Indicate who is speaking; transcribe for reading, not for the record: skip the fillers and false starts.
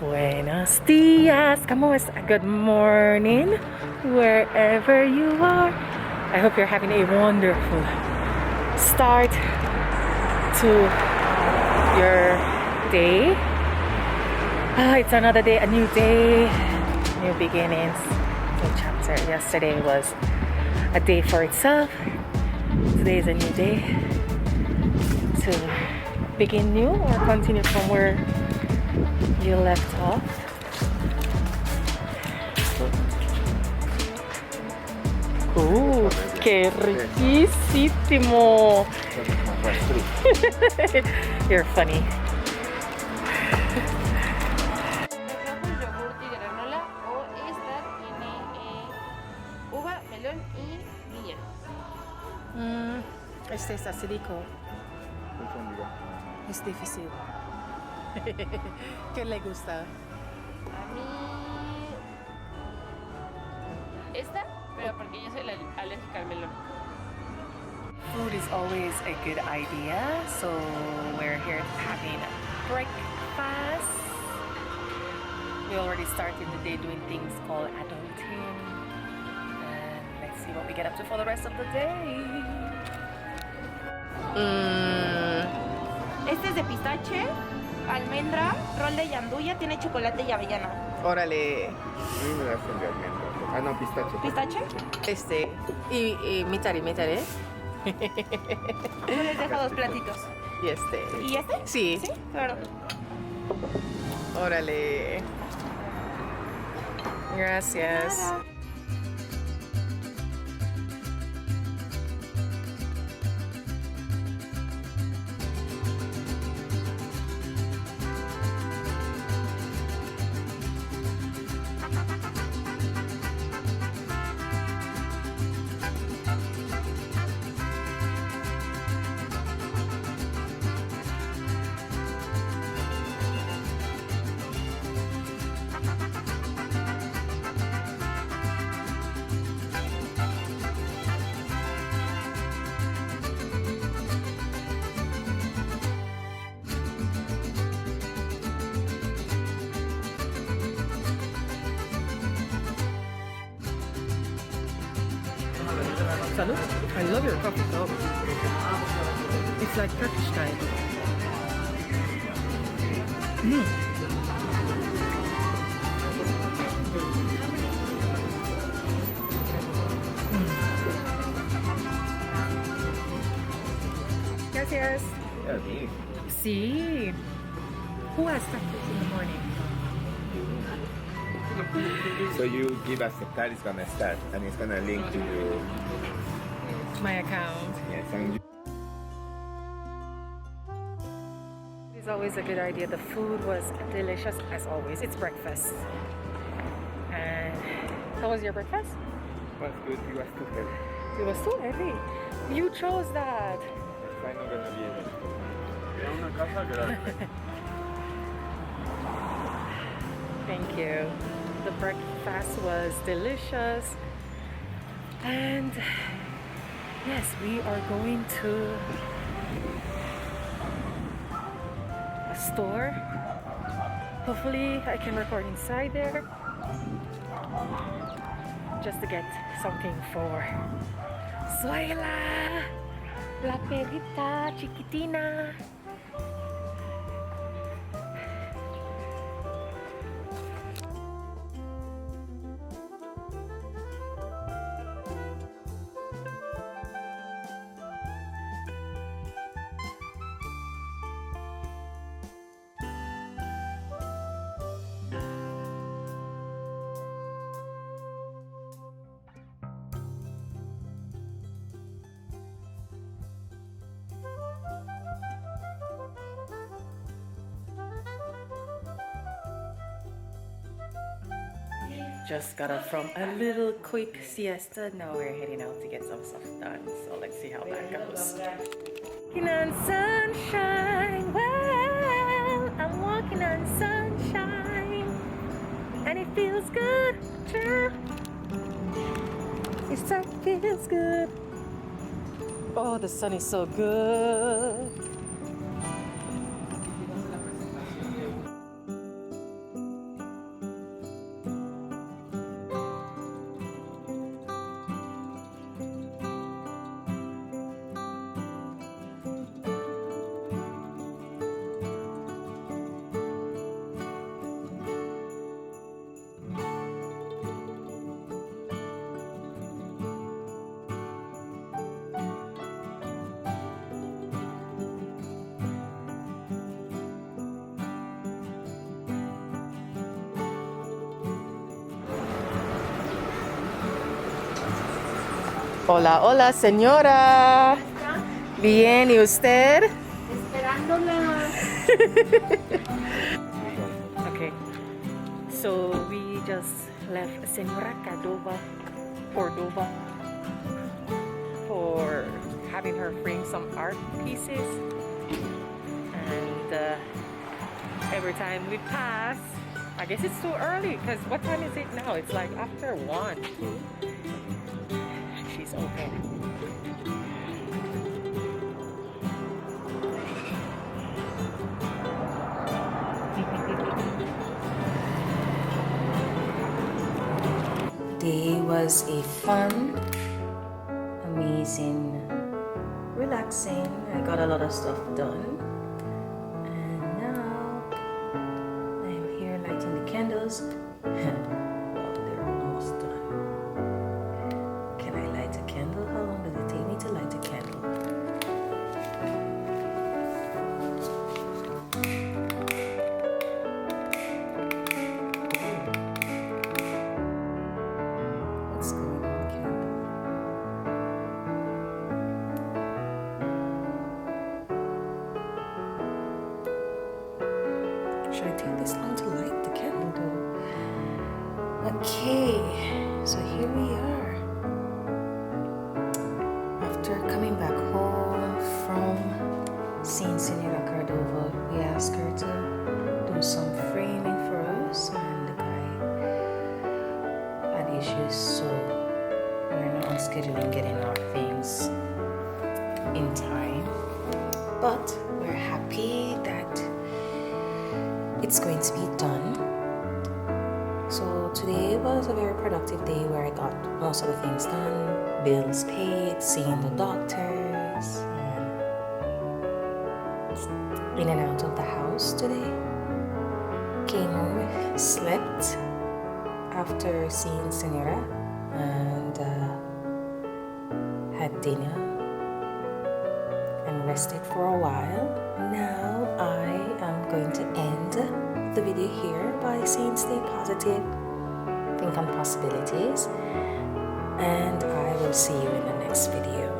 Speaker 1: Buenos dias, ¿cómo es? Good morning, wherever you are. I hope you're having a wonderful start to your day. It's another day, a new day, new beginnings, new chapter. Yesterday was a day for itself. Today is a new day to begin new or continue from where you left off. ¡Qué riquísimo! You're funny.
Speaker 2: Trajo el yogur y granola o esta tiene uva, melón y piña.
Speaker 1: Este es acidico. Es difícil. ¿Qué le gusta?
Speaker 2: A mí esta, pero porque yo soy alérgica al melón.
Speaker 1: Food is always a good idea, so we're here having breakfast. We already started the day doing things called adulting, and let's see what we get up to for the rest of the day.
Speaker 3: Este es de pistache, almendra, rol de yanduya, tiene chocolate y avellana.
Speaker 1: Órale.
Speaker 4: A mí me das el de almendra. Ah, no, pistache.
Speaker 3: ¿Pistache?
Speaker 1: Este, y mitad, ¿eh?
Speaker 3: Yo les dejo dos platitos.
Speaker 1: Y este.
Speaker 3: ¿Y este?
Speaker 1: Sí.
Speaker 3: Sí, claro.
Speaker 1: Órale. Gracias.
Speaker 3: Nada.
Speaker 1: Salud. I love your coffee cup. It's like Turkish style. Gracias.
Speaker 4: Yeah, me.
Speaker 1: Sí. Who has breakfast in the morning?
Speaker 4: So you give us the card, it's gonna start, and it's gonna link to your
Speaker 1: My account.
Speaker 4: yes, and you
Speaker 1: It's always a good idea. The food was delicious as always. It's breakfast. And how was your breakfast?
Speaker 4: was good, you was too heavy.
Speaker 1: It was so heavy. You chose that.
Speaker 4: I'm not gonna be able to.
Speaker 1: Thank you. The breakfast was delicious. And yes, we are going to a store. Hopefully I can record inside there. Just to get something for Suela, la perrita chiquitina. Just got up from a little quick siesta. Now we're heading out to get some stuff done. So let's see how that goes. Walking on sunshine. Well, I'm walking on sunshine. And it feels good, too. It feels good. Oh, the sun is so good. Hola, hola, señora. Bien, ¿y usted?
Speaker 3: Esperándola.
Speaker 1: Okay. So we just left Senora Cordova for having her frame some art pieces. And every time we pass, I guess it's too early because what time is it now? It's like after 1. She's open. Day was a fun, amazing, relaxing. I got a lot of stuff done. And now I'm here lighting the candles. Well, they're almost done. Can I light a candle? How long does it take me to light a candle? What's going on, candle? Should I take this long to light the candle though? Okay, so here we are. After coming back home from seeing Senora Cordova, we asked her to do some framing for us, and the guy had issues, so we're not on scheduling getting our things in time. But we're happy that it's going to be done. So today was a very productive day where I got most of the things done, bills paid, seeing the doctors, and in and out of the house today. Came home, slept after seeing Senora, and had dinner and rested for a while. Now I am going to end the video here by saying stay positive, think on possibilities, and I will see you in the next video.